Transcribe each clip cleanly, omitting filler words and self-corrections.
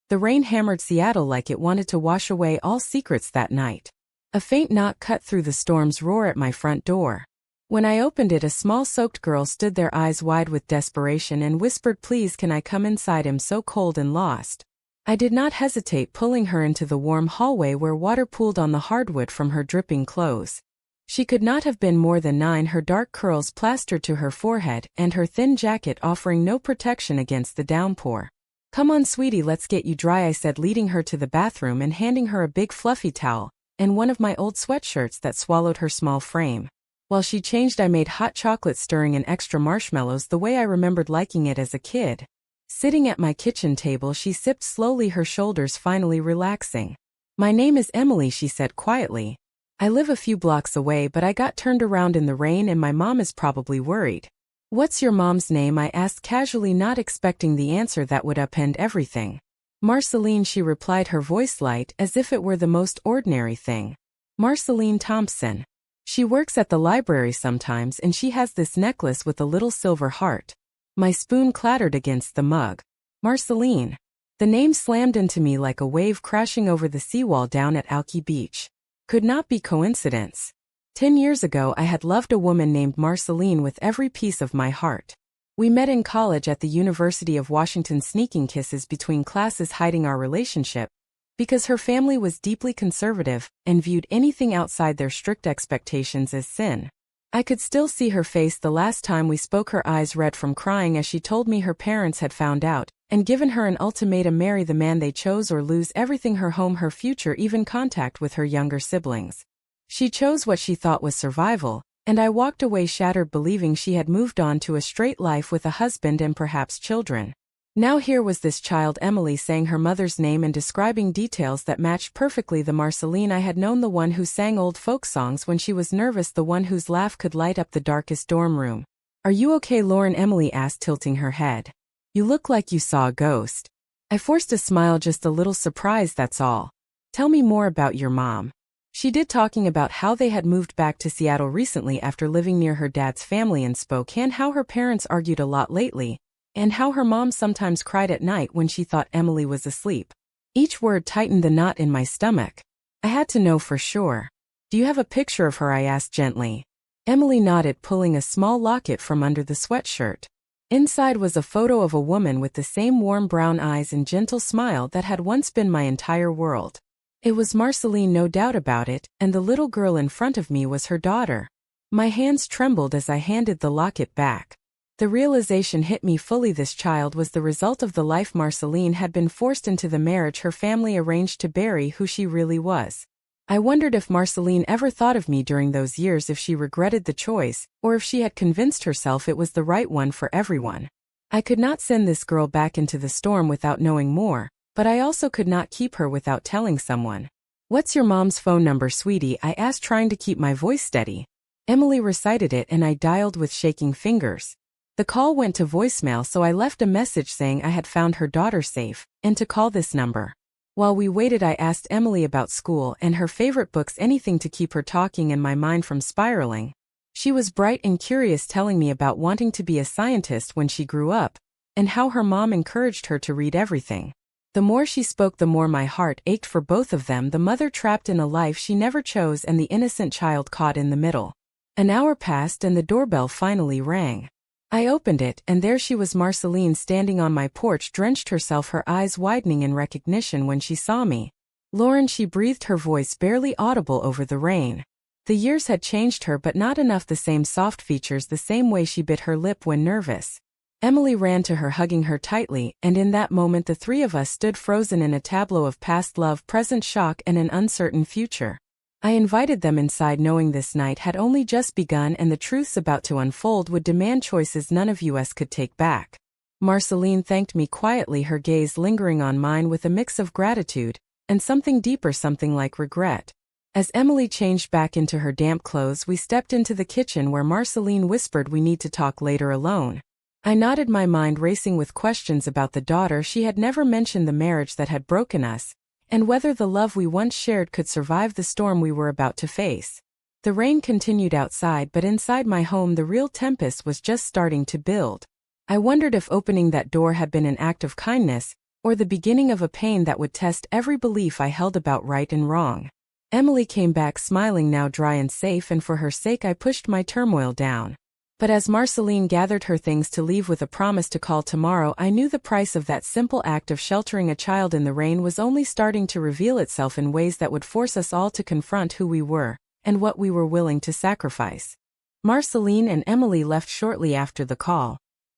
The rain hammered Seattle like it wanted to wash away all secrets that night. A faint knock cut through the storm's roar at my front door. When I opened it, a small soaked girl stood there, eyes wide with desperation, and whispered, "Please, can I come inside? I'm so cold and lost." I did not hesitate, pulling her into the warm hallway where water pooled on the hardwood from her dripping clothes. She could not have been more than 9, her dark curls plastered to her forehead, and her thin jacket offering no protection against the downpour. "Come on, sweetie, let's get you dry," I said, leading her to the bathroom and handing her a big fluffy towel and one of my old sweatshirts that swallowed her small frame. While she changed, I made hot chocolate, stirring in extra marshmallows the way I remembered liking it as a kid. Sitting at my kitchen table, she sipped slowly, her shoulders finally relaxing. "My name is Emily," she said quietly. "I live a few blocks away, but I got turned around in the rain and my mom is probably worried." "What's your mom's name?" I asked casually, not expecting the answer that would upend everything. "Marceline," she replied, her voice light, as if it were the most ordinary thing. "Marceline Thompson. She works at the library sometimes, and she has this necklace with a little silver heart." My spoon clattered against the mug. "Marceline." The name slammed into me like a wave crashing over the seawall down at Alki Beach. Could not be coincidence. 10 years ago I had loved a woman named Marceline with every piece of my heart. We met in college at the University of Washington, sneaking kisses between classes, hiding our relationship, because her family was deeply conservative and viewed anything outside their strict expectations as sin. I could still see her face the last time we spoke, her eyes red from crying as she told me her parents had found out and given her an ultimatum: marry the man they chose or lose everything, her home, her future, even contact with her younger siblings. She chose what she thought was survival, and I walked away shattered, believing she had moved on to a straight life with a husband and perhaps children. Now here was this child, Emily, saying her mother's name and describing details that matched perfectly the Marceline I had known, the one who sang old folk songs when she was nervous, the one whose laugh could light up the darkest dorm room. "Are you okay, Lauren?" Emily asked, tilting her head. "You look like you saw a ghost." I forced a smile, just a little surprised, that's all. "Tell me more about your mom." She did, talking about how they had moved back to Seattle recently after living near her dad's family in Spokane, how her parents argued a lot lately, and how her mom sometimes cried at night when she thought Emily was asleep. Each word tightened the knot in my stomach. I had to know for sure. "Do you have a picture of her?" I asked gently. Emily nodded, pulling a small locket from under the sweatshirt. Inside was a photo of a woman with the same warm brown eyes and gentle smile that had once been my entire world. It was Marceline, no doubt about it, and the little girl in front of me was her daughter. My hands trembled as I handed the locket back. The realization hit me fully: this child was the result of the life Marceline had been forced into, the marriage her family arranged to bury who she really was. I wondered if Marceline ever thought of me during those years, if she regretted the choice, or if she had convinced herself it was the right one for everyone. I could not send this girl back into the storm without knowing more, but I also could not keep her without telling someone. "What's your mom's phone number, sweetie?" I asked, trying to keep my voice steady. Emily recited it and I dialed with shaking fingers. The call went to voicemail, so I left a message saying I had found her daughter safe, and to call this number. While we waited, I asked Emily about school and her favorite books, anything to keep her talking and my mind from spiraling. She was bright and curious, telling me about wanting to be a scientist when she grew up, and how her mom encouraged her to read everything. The more she spoke, the more my heart ached for both of them, the mother trapped in a life she never chose and the innocent child caught in the middle. An hour passed and the doorbell finally rang. I opened it, and there she was, Marceline, standing on my porch, drenched herself, her eyes widening in recognition when she saw me. "Lauren," she breathed, her voice barely audible over the rain. The years had changed her, but not enough. The same soft features, the same way she bit her lip when nervous. Emily ran to her, hugging her tightly, and in that moment the three of us stood frozen in a tableau of past love, present shock, and an uncertain future. I invited them inside, knowing this night had only just begun and the truths about to unfold would demand choices none of us could take back. Marceline thanked me quietly, her gaze lingering on mine with a mix of gratitude and something deeper, something like regret. As Emily changed back into her damp clothes, we stepped into the kitchen where Marceline whispered, "We need to talk later alone." I nodded, my mind racing with questions about the daughter she had never mentioned, the marriage that had broken us, and whether the love we once shared could survive the storm we were about to face. The rain continued outside, but inside my home the real tempest was just starting to build. I wondered if opening that door had been an act of kindness, or the beginning of a pain that would test every belief I held about right and wrong. Emily came back smiling, now dry and safe, and for her sake I pushed my turmoil down. But as Marceline gathered her things to leave with a promise to call tomorrow, I knew the price of that simple act of sheltering a child in the rain was only starting to reveal itself in ways that would force us all to confront who we were, and what we were willing to sacrifice. Marceline and Emily left shortly after the call,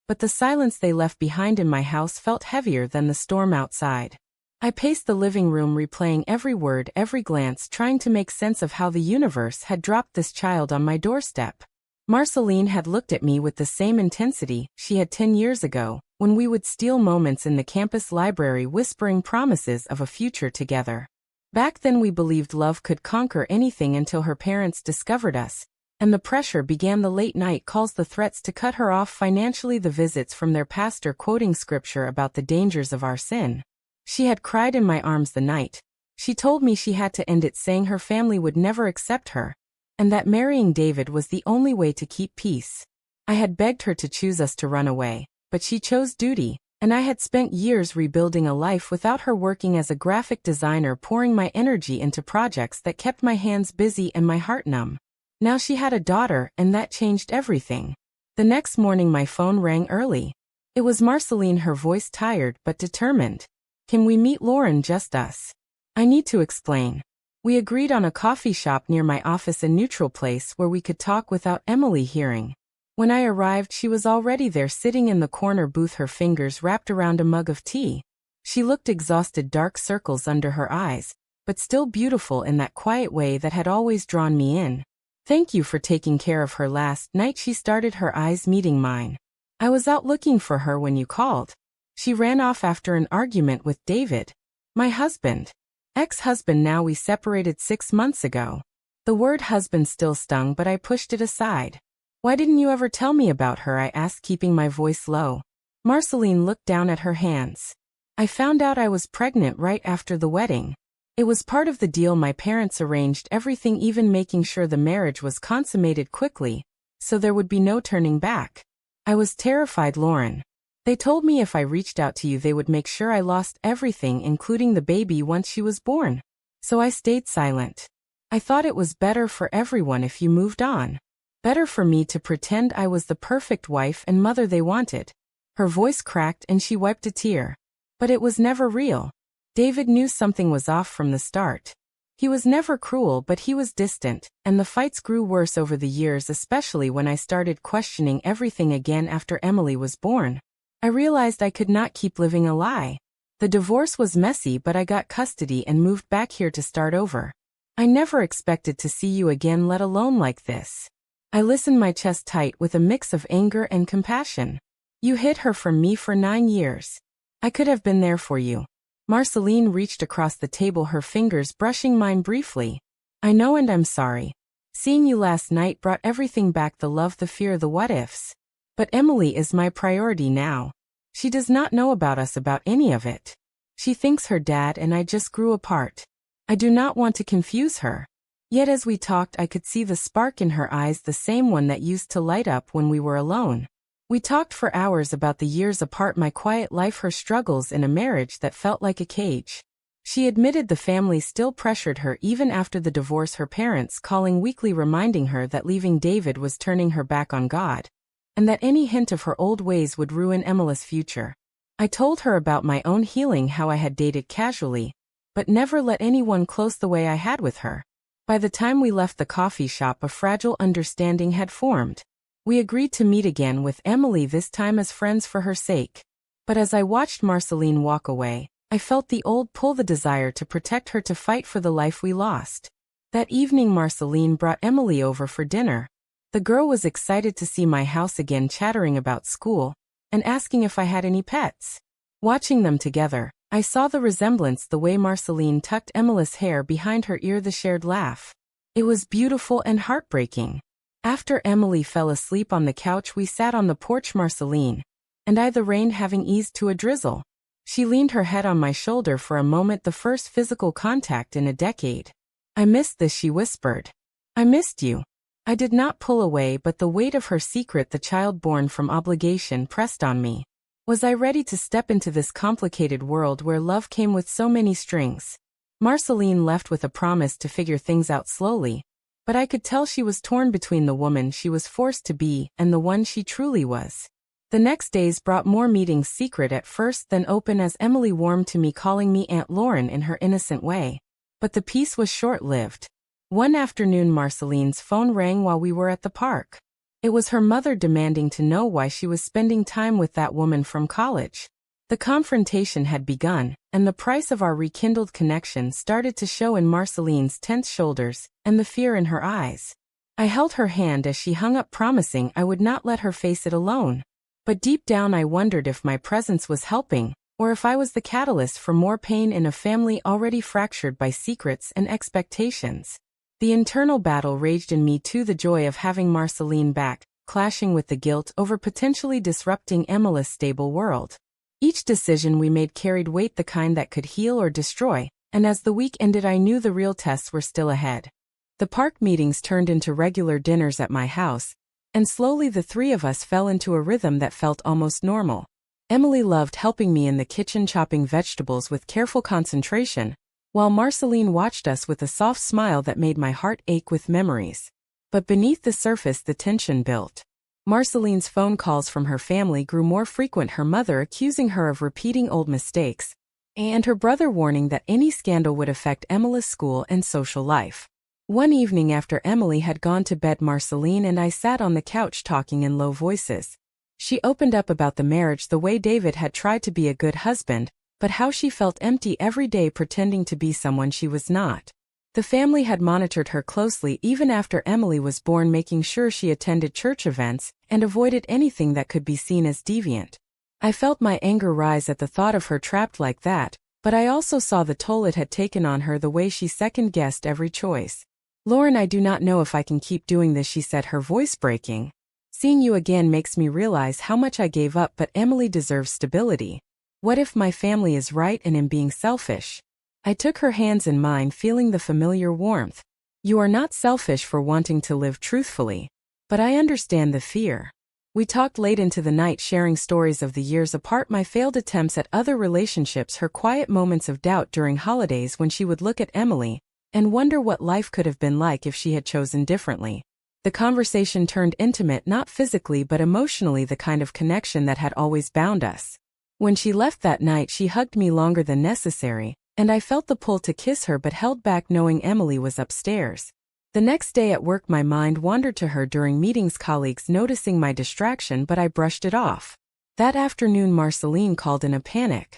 but the silence they left behind in my house felt heavier than the storm outside. I paced the living room, replaying every word, every glance, trying to make sense of how the universe had dropped this child on my doorstep. Marceline had looked at me with the same intensity she had 10 years ago, when we would steal moments in the campus library whispering promises of a future together. Back then we believed love could conquer anything until her parents discovered us, and the pressure began: the late night calls, the threats to cut her off financially, the visits from their pastor quoting scripture about the dangers of our sin. She had cried in my arms the night she told me she had to end it, saying her family would never accept her, and that marrying David was the only way to keep peace. I had begged her to choose us to run away, but she chose duty, and I had spent years rebuilding a life without her, working as a graphic designer, pouring my energy into projects that kept my hands busy and my heart numb. Now she had a daughter, and that changed everything. The next morning my phone rang early. It was Marceline, her voice tired but determined. "Can we meet, Lauren, just us?" "I need to explain." We agreed on a coffee shop near my office, a neutral place where we could talk without Emily hearing. When I arrived, she was already there, sitting in the corner booth, her fingers wrapped around a mug of tea. She looked exhausted, dark circles under her eyes, but still beautiful in that quiet way that had always drawn me in. "Thank you for taking care of her last night," she started, her eyes meeting mine. "I was out looking for her when you called. She ran off after an argument with David. My husband. Ex-husband now. We separated 6 months ago." The word husband still stung, but I pushed it aside. "Why didn't you ever tell me about her?" I asked, keeping my voice low. Marceline looked down at her hands. "I found out I was pregnant right after the wedding. It was part of the deal. My parents arranged everything, even making sure the marriage was consummated quickly, so there would be no turning back. I was terrified, Lauren. They told me if I reached out to you they would make sure I lost everything, including the baby, once she was born. So I stayed silent. I thought it was better for everyone if you moved on. Better for me to pretend I was the perfect wife and mother they wanted." Her voice cracked and she wiped a tear. "But it was never real. David knew something was off from the start. He was never cruel, but he was distant, and the fights grew worse over the years, especially when I started questioning everything again after Emily was born. I realized I could not keep living a lie. The divorce was messy, but I got custody and moved back here to start over. I never expected to see you again, let alone like this." I listened, my chest tight with a mix of anger and compassion. "You hid her from me for 9 years. I could have been there for you." Marceline reached across the table, her fingers brushing mine briefly. "I know, and I'm sorry. Seeing you last night brought everything back, the love, the fear, the what-ifs. But Emily is my priority now. She does not know about us, about any of it. She thinks her dad and I just grew apart. I do not want to confuse her." Yet as we talked I could see the spark in her eyes, the same one that used to light up when we were alone. We talked for hours about the years apart, my quiet life, her struggles in a marriage that felt like a cage. She admitted the family still pressured her even after the divorce, her parents calling weekly, reminding her that leaving David was turning her back on God, and that any hint of her old ways would ruin Emily's future. I told her about my own healing, how I had dated casually, but never let anyone close the way I had with her. By the time we left the coffee shop, a fragile understanding had formed. We agreed to meet again with Emily, this time as friends for her sake. But as I watched Marceline walk away, I felt the old pull, the desire to protect her, to fight for the life we lost. That evening Marceline brought Emily over for dinner. The girl was excited to see my house again, chattering about school, and asking if I had any pets. Watching them together, I saw the resemblance, the way Marceline tucked Emily's hair behind her ear, the shared laugh. It was beautiful and heartbreaking. After Emily fell asleep on the couch, we sat on the porch, Marceline and I, the rain having eased to a drizzle. She leaned her head on my shoulder for a moment, the first physical contact in a decade. "I missed this," she whispered. "I missed you." I did not pull away, but the weight of her secret, the child born from obligation, pressed on me. Was I ready to step into this complicated world where love came with so many strings? Marceline left with a promise to figure things out slowly, but I could tell she was torn between the woman she was forced to be and the one she truly was. The next days brought more meetings, secret at first, then open, as Emily warmed to me, calling me Aunt Lauren in her innocent way. But the peace was short-lived. One afternoon, Marceline's phone rang while we were at the park. It was her mother demanding to know why she was spending time with that woman from college. The confrontation had begun, and the price of our rekindled connection started to show in Marceline's tense shoulders and the fear in her eyes. I held her hand as she hung up, promising I would not let her face it alone. But deep down I wondered if my presence was helping, or if I was the catalyst for more pain in a family already fractured by secrets and expectations. The internal battle raged in me too, the joy of having Marceline back, clashing with the guilt over potentially disrupting Emily's stable world. Each decision we made carried weight, the kind that could heal or destroy, and as the week ended I knew the real tests were still ahead. The park meetings turned into regular dinners at my house, and slowly the three of us fell into a rhythm that felt almost normal. Emily loved helping me in the kitchen, chopping vegetables with careful concentration, while Marceline watched us with a soft smile that made my heart ache with memories. But beneath the surface the tension built. Marceline's phone calls from her family grew more frequent, her mother accusing her of repeating old mistakes, and her brother warning that any scandal would affect Emily's school and social life. One evening after Emily had gone to bed, Marceline and I sat on the couch talking in low voices. She opened up about the marriage, the way David had tried to be a good husband, but how she felt empty every day pretending to be someone she was not. The family had monitored her closely even after Emily was born, making sure she attended church events and avoided anything that could be seen as deviant. I felt my anger rise at the thought of her trapped like that, but I also saw the toll it had taken on her, the way she second-guessed every choice. "Lauren, I do not know if I can keep doing this," she said, her voice breaking. "Seeing you again makes me realize how much I gave up, but Emily deserves stability. What if my family is right and am being selfish?" I took her hands in mine, feeling the familiar warmth. "You are not selfish for wanting to live truthfully. But I understand the fear." We talked late into the night, sharing stories of the years apart, my failed attempts at other relationships, her quiet moments of doubt during holidays when she would look at Emily and wonder what life could have been like if she had chosen differently. The conversation turned intimate, not physically but emotionally, the kind of connection that had always bound us. When she left that night, she hugged me longer than necessary, and I felt the pull to kiss her but held back, knowing Emily was upstairs. The next day at work my mind wandered to her during meetings, colleagues noticing my distraction, but I brushed it off. That afternoon Marceline called in a panic.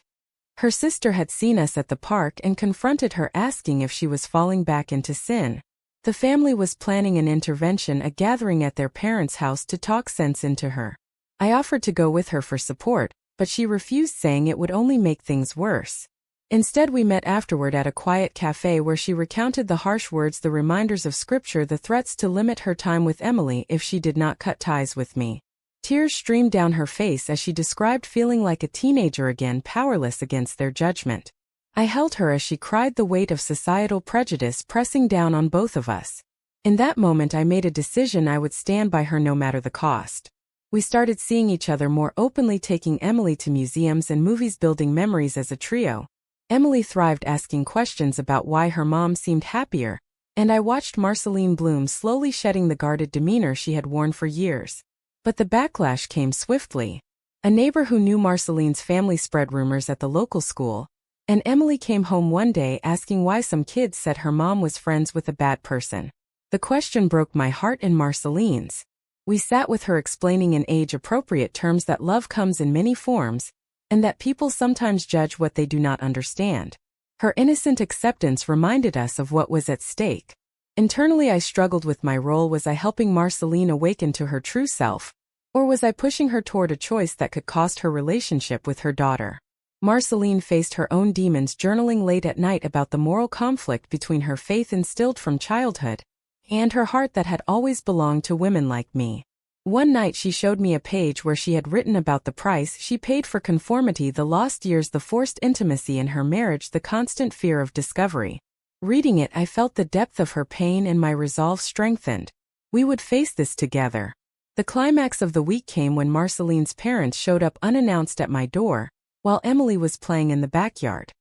Her sister had seen us at the park and confronted her, asking if she was falling back into sin. The family was planning an intervention, a gathering at their parents' house to talk sense into her. I offered to go with her for support, but she refused, saying it would only make things worse. Instead, we met afterward at a quiet cafe where she recounted the harsh words, the reminders of scripture, the threats to limit her time with Emily if she did not cut ties with me. Tears streamed down her face as she described feeling like a teenager again, powerless against their judgment. I held her as she cried, the weight of societal prejudice pressing down on both of us. In that moment I made a decision: I would stand by her no matter the cost. We started seeing each other more openly, taking Emily to museums and movies, building memories as a trio. Emily thrived, asking questions about why her mom seemed happier, and I watched Marceline bloom, slowly shedding the guarded demeanor she had worn for years. But the backlash came swiftly. A neighbor who knew Marceline's family spread rumors at the local school, and Emily came home one day asking why some kids said her mom was friends with a bad person. The question broke my heart and Marceline's. We sat with her, explaining in age-appropriate terms that love comes in many forms, and that people sometimes judge what they do not understand. Her innocent acceptance reminded us of what was at stake. Internally I struggled with my role. Was I helping Marceline awaken to her true self, or was I pushing her toward a choice that could cost her relationship with her daughter? Marceline faced her own demons, journaling late at night about the moral conflict between her faith instilled from childhood and her heart that had always belonged to women like me. One night she showed me a page where she had written about the price she paid for conformity, the lost years, the forced intimacy in her marriage, the constant fear of discovery. Reading it, I felt the depth of her pain and my resolve strengthened. We would face this together. The climax of the week came when Marceline's parents showed up unannounced at my door, while Emily was playing in the backyard.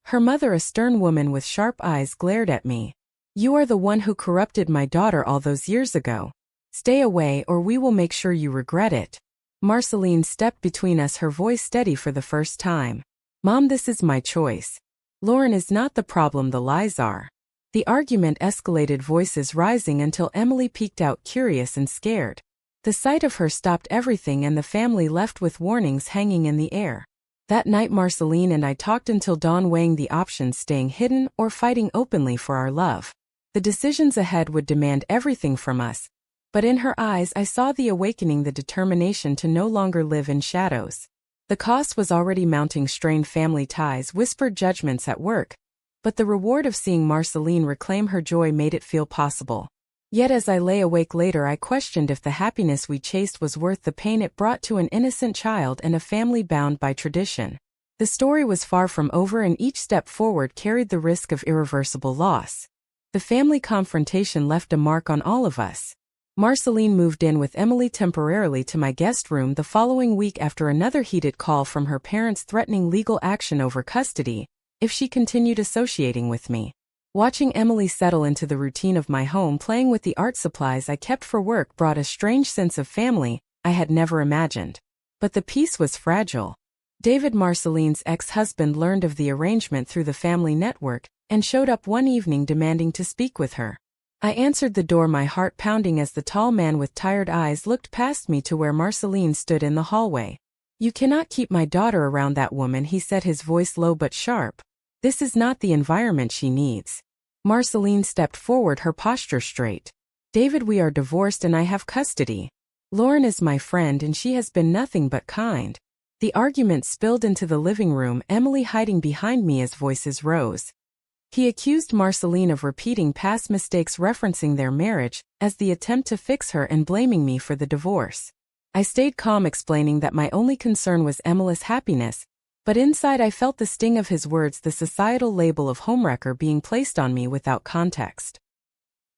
Her mother, a stern woman with sharp eyes, glared at me. "You are the one who corrupted my daughter all those years ago. Stay away or we will make sure you regret it." Marceline stepped between us, her voice steady for the first time. "Mom, this is my choice. Lauren is not the problem, the lies are." The argument escalated, voices rising until Emily peeked out, curious and scared. The sight of her stopped everything and the family left with warnings hanging in the air. That night Marceline and I talked until dawn, weighing the options: staying hidden or fighting openly for our love. The decisions ahead would demand everything from us, but in her eyes I saw the awakening, the determination to no longer live in shadows. The cost was already mounting: strained family ties, whispered judgments at work, but the reward of seeing Marceline reclaim her joy made it feel possible. Yet as I lay awake later, I questioned if the happiness we chased was worth the pain it brought to an innocent child and a family bound by tradition. The story was far from over, and each step forward carried the risk of irreversible loss. The family confrontation left a mark on all of us. Marceline moved in with Emily temporarily to my guest room the following week after another heated call from her parents threatening legal action over custody if she continued associating with me. Watching Emily settle into the routine of my home, playing with the art supplies I kept for work, brought a strange sense of family I had never imagined. But the peace was fragile. David, Marceline's ex-husband, learned of the arrangement through the family network and showed up one evening demanding to speak with her. I answered the door, my heart pounding, as the tall man with tired eyes looked past me to where Marceline stood in the hallway. "You cannot keep my daughter around that woman," he said, his voice low but sharp. "This is not the environment she needs." Marceline stepped forward, her posture straight. "David, we are divorced and I have custody. Lauren is my friend and she has been nothing but kind." The argument spilled into the living room, Emily hiding behind me as voices rose. He accused Marceline of repeating past mistakes, referencing their marriage as the attempt to fix her and blaming me for the divorce. I stayed calm, explaining that my only concern was Emily's happiness, but inside I felt the sting of his words, the societal label of homewrecker being placed on me without context.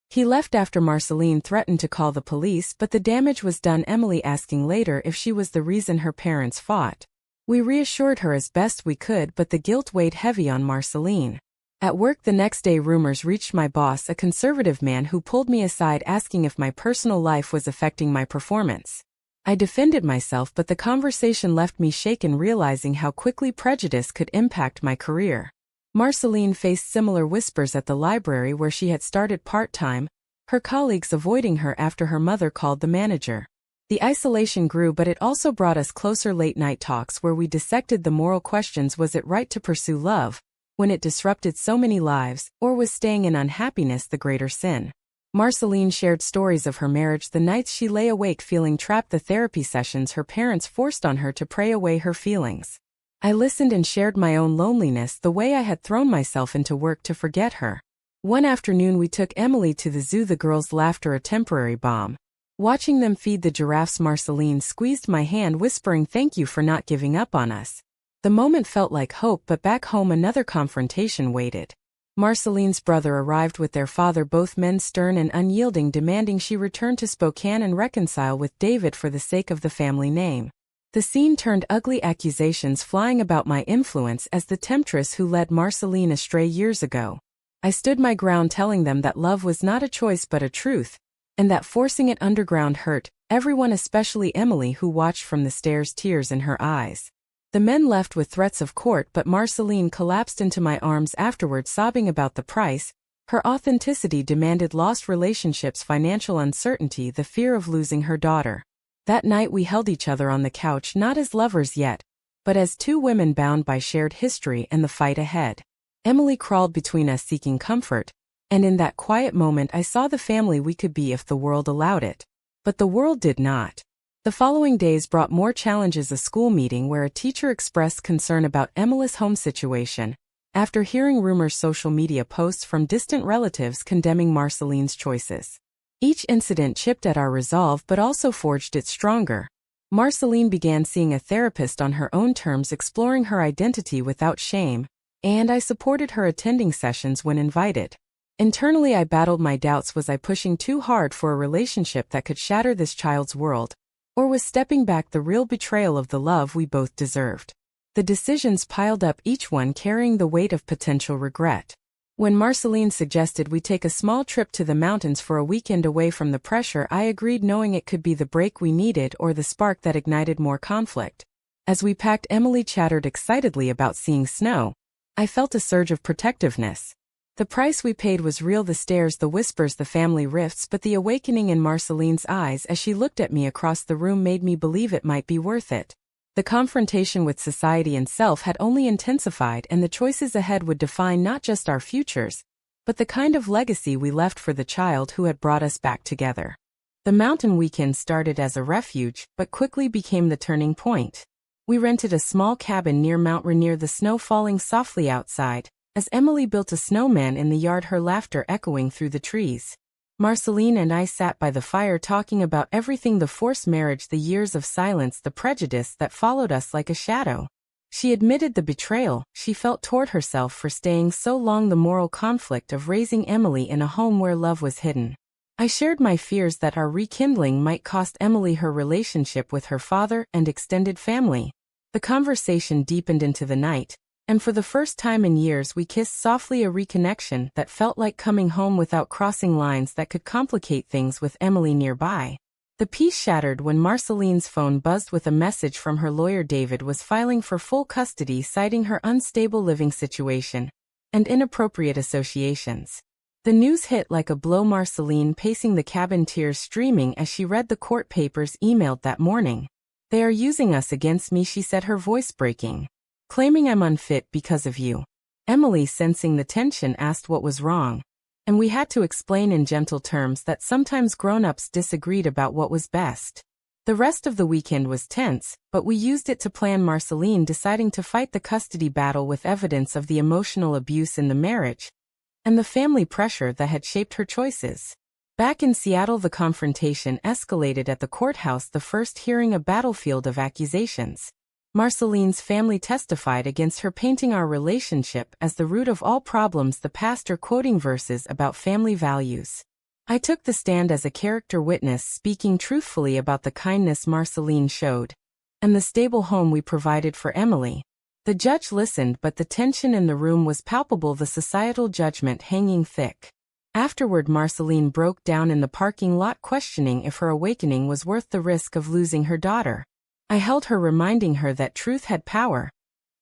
He left after Marceline threatened to call the police, but the damage was done, Emily asking later if she was the reason her parents fought. We reassured her as best we could, but the guilt weighed heavy on Marceline. At work the next day, rumors reached my boss, a conservative man who pulled me aside asking if my personal life was affecting my performance. I defended myself, but the conversation left me shaken, realizing how quickly prejudice could impact my career. Marceline faced similar whispers at the library where she had started part-time, her colleagues avoiding her after her mother called the manager. The isolation grew, but it also brought us closer. Late-night talks where we dissected the moral questions: was it right to pursue love when it disrupted so many lives, or was staying in unhappiness the greater sin? Marceline shared stories of her marriage, the nights she lay awake feeling trapped, the therapy sessions her parents forced on her to pray away her feelings. I listened and shared my own loneliness, the way I had thrown myself into work to forget her. One afternoon we took Emily to the zoo, the girls' laughter a temporary balm. Watching them feed the giraffes, Marceline squeezed my hand, whispering, "Thank you for not giving up on us." The moment felt like hope, but back home another confrontation waited. Marceline's brother arrived with their father, both men stern and unyielding, demanding she return to Spokane and reconcile with David for the sake of the family name. The scene turned ugly, accusations flying about my influence as the temptress who led Marceline astray years ago. I stood my ground, telling them that love was not a choice but a truth, and that forcing it underground hurt everyone, especially Emily, who watched from the stairs, tears in her eyes. The men left with threats of court, but Marceline collapsed into my arms afterward, sobbing about the price her authenticity demanded: lost relationships, financial uncertainty, the fear of losing her daughter. That night we held each other on the couch, not as lovers yet, but as two women bound by shared history and the fight ahead. Emily crawled between us, seeking comfort, and in that quiet moment I saw the family we could be if the world allowed it. But the world did not. The following days brought more challenges: a school meeting where a teacher expressed concern about Emily's home situation, after hearing rumors, social media posts from distant relatives condemning Marceline's choices. Each incident chipped at our resolve but also forged it stronger. Marceline began seeing a therapist on her own terms, exploring her identity without shame, and I supported her, attending sessions when invited. Internally I battled my doubts: was I pushing too hard for a relationship that could shatter this child's world, Or was stepping back the real betrayal of the love we both deserved? The decisions piled up, each one carrying the weight of potential regret. When Marceline suggested we take a small trip to the mountains for a weekend away from the pressure, I agreed, knowing it could be the break we needed or the spark that ignited more conflict. As we packed, Emily chattered excitedly about seeing snow. I felt a surge of protectiveness. The price we paid was real: the stares, the whispers, the family rifts, but the awakening in Marceline's eyes as she looked at me across the room made me believe it might be worth it. The confrontation with society and self had only intensified, and the choices ahead would define not just our futures, but the kind of legacy we left for the child who had brought us back together. The mountain weekend started as a refuge, but quickly became the turning point. We rented a small cabin near Mount Rainier, the snow falling softly outside, as Emily built a snowman in the yard, her laughter echoing through the trees. Marceline and I sat by the fire talking about everything: the forced marriage, the years of silence, the prejudice that followed us like a shadow. She admitted the betrayal she felt toward herself for staying so long, the moral conflict of raising Emily in a home where love was hidden. I shared my fears that our rekindling might cost Emily her relationship with her father and extended family. The conversation deepened into the night, and for the first time in years we kissed softly, a reconnection that felt like coming home without crossing lines that could complicate things with Emily nearby. The peace shattered when Marceline's phone buzzed with a message from her lawyer. David was filing for full custody, citing her unstable living situation and inappropriate associations. The news hit like a blow, Marceline pacing the cabin, tears streaming as she read the court papers emailed that morning. "They are using us against me," she said, her voice breaking. "Claiming I'm unfit because of you." Emily, sensing the tension, asked what was wrong, and we had to explain in gentle terms that sometimes grown-ups disagreed about what was best. The rest of the weekend was tense, but we used it to plan Marceline deciding to fight the custody battle with evidence of the emotional abuse in the marriage and the family pressure that had shaped her choices. Back in Seattle, the confrontation escalated at the courthouse, the first hearing a battlefield of accusations. Marceline's family testified against her, painting our relationship as the root of all problems, the pastor quoting verses about family values. I took the stand as a character witness, speaking truthfully about the kindness Marceline showed and the stable home we provided for Emily. The judge listened, but the tension in the room was palpable, the societal judgment hanging thick. Afterward, Marceline broke down in the parking lot, questioning if her awakening was worth the risk of losing her daughter. I held her, reminding her that truth had power,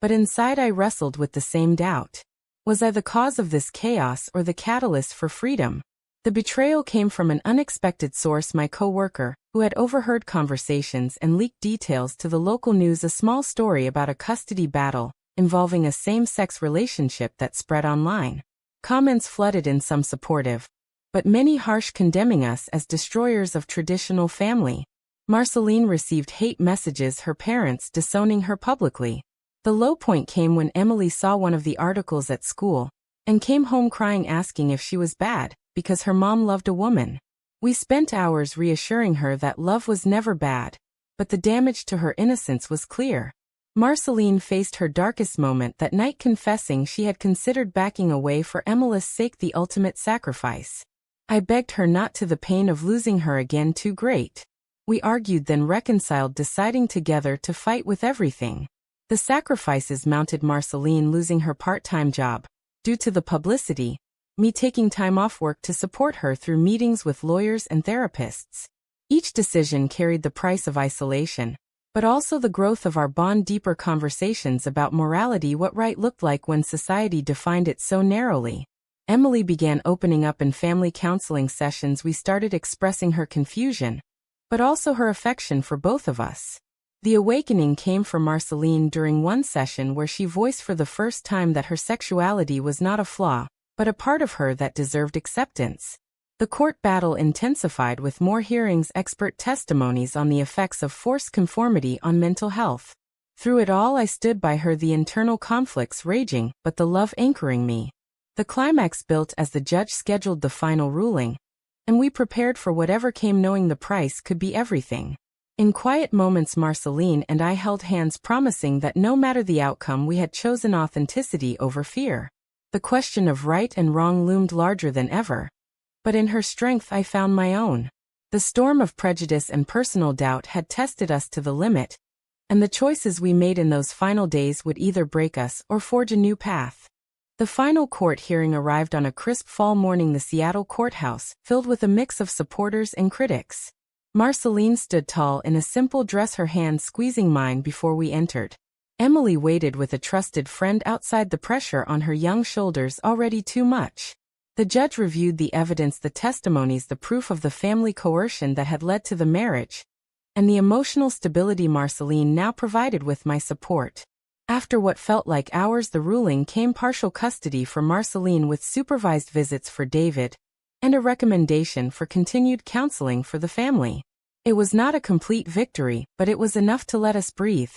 but inside I wrestled with the same doubt. Was I the cause of this chaos or the catalyst for freedom? The betrayal came from an unexpected source, my coworker, who had overheard conversations and leaked details to the local news, a small story about a custody battle involving a same-sex relationship that spread online. Comments flooded in, some supportive, but many harsh, condemning us as destroyers of traditional family. Marceline received hate messages, her parents disowning her publicly. The low point came when Emily saw one of the articles at school and came home crying, asking if she was bad because her mom loved a woman. We spent hours reassuring her that love was never bad, but the damage to her innocence was clear. Marceline faced her darkest moment that night, confessing she had considered backing away for Emily's sake, the ultimate sacrifice. I begged her not to, the pain of losing her again too great. We argued, then reconciled, deciding together to fight with everything. The sacrifices mounted: Marceline losing her part-time job due to the publicity, me taking time off work to support her through meetings with lawyers and therapists. Each decision carried the price of isolation, but also the growth of our bond, deeper conversations about morality, what right looked like when society defined it so narrowly. Emily began opening up in family counseling sessions. We started expressing her confusion, but also her affection for both of us. The awakening came for Marceline during one session where she voiced for the first time that her sexuality was not a flaw, but a part of her that deserved acceptance. The court battle intensified with more hearings, expert testimonies on the effects of forced conformity on mental health. Through it all, I stood by her, the internal conflicts raging, but the love anchoring me. The climax built as the judge scheduled the final ruling, and we prepared for whatever came, knowing the price could be everything. In quiet moments, Marceline and I held hands, promising that no matter the outcome, we had chosen authenticity over fear. The question of right and wrong loomed larger than ever, but in her strength I found my own. The storm of prejudice and personal doubt had tested us to the limit, and the choices we made in those final days would either break us or forge a new path. The final court hearing arrived on a crisp fall morning, the Seattle courthouse, filled with a mix of supporters and critics. Marceline stood tall in a simple dress, her hand squeezing mine before we entered. Emily waited with a trusted friend outside, the pressure on her young shoulders already too much. The judge reviewed the evidence, the testimonies, the proof of the family coercion that had led to the marriage, and the emotional stability Marceline now provided with my support. After what felt like hours, the ruling came: partial custody for Marceline with supervised visits for David, and a recommendation for continued counseling for the family. It was not a complete victory, but it was enough to let us breathe.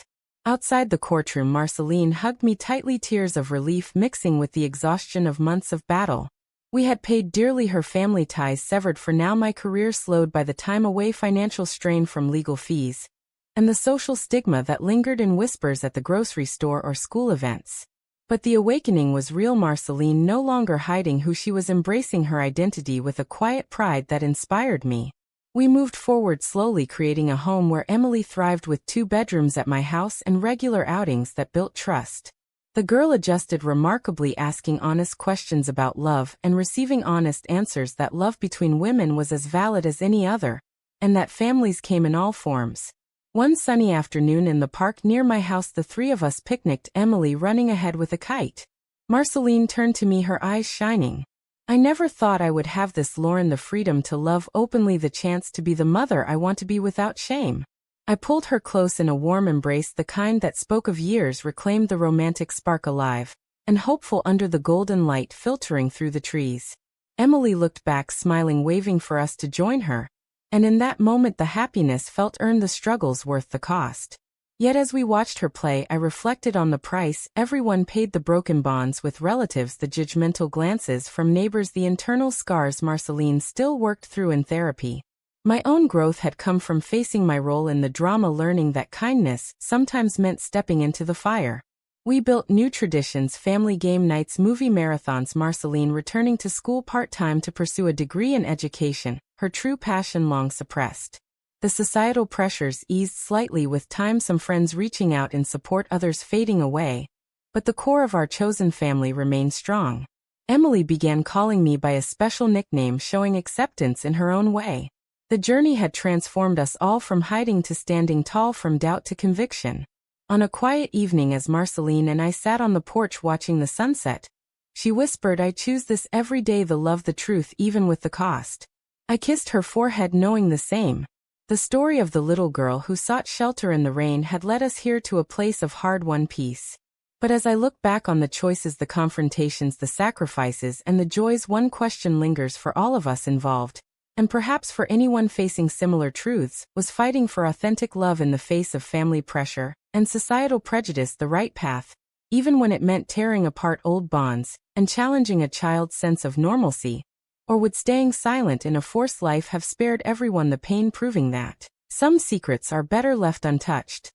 Outside the courtroom, Marceline hugged me tightly, tears of relief mixing with the exhaustion of months of battle. We had paid dearly, her family ties severed for now, my career slowed by the time away, financial strain from legal fees, and the social stigma that lingered in whispers at the grocery store or school events. But the awakening was real, Marceline no longer hiding who she was, embracing her identity with a quiet pride that inspired me. We moved forward slowly, creating a home where Emily thrived, with 2 bedrooms at my house and regular outings that built trust. The girl adjusted remarkably, asking honest questions about love and receiving honest answers, that love between women was as valid as any other, and that families came in all forms. One sunny afternoon in the park near my house, the 3 of us picnicked, Emily running ahead with a kite. Marceline turned to me, her eyes shining. I never thought I would have this, Lauren, the freedom to love openly, the chance to be the mother I want to be without shame. I pulled her close in a warm embrace, the kind that spoke of years, reclaimed the romantic spark alive and hopeful under the golden light filtering through the trees. Emily looked back, smiling, waving for us to join her, and in that moment the happiness felt earned, the struggles worth the cost. Yet as we watched her play, I reflected on the price everyone paid: the broken bonds with relatives, the judgmental glances from neighbors, the internal scars Marceline still worked through in therapy. My own growth had come from facing my role in the drama, learning that kindness sometimes meant stepping into the fire. We built new traditions: family game nights, movie marathons, Marceline returning to school part-time to pursue a degree in education, her true passion long suppressed. The societal pressures eased slightly with time, some friends reaching out in support, others fading away, but the core of our chosen family remained strong. Emily began calling me by a special nickname, showing acceptance in her own way. The journey had transformed us all, from hiding to standing tall, from doubt to conviction. On a quiet evening, as Marceline and I sat on the porch watching the sunset, she whispered, "I choose this every day, the love, the truth, even with the cost." I kissed her forehead, knowing the same. The story of the little girl who sought shelter in the rain had led us here, to a place of hard-won peace. But as I look back on the choices, the confrontations, the sacrifices, and the joys, one question lingers for all of us involved, and perhaps for anyone facing similar truths: was fighting for authentic love in the face of family pressure and societal prejudice the right path, even when it meant tearing apart old bonds and challenging a child's sense of normalcy? Or would staying silent in a forced life have spared everyone the pain, proving that some secrets are better left untouched?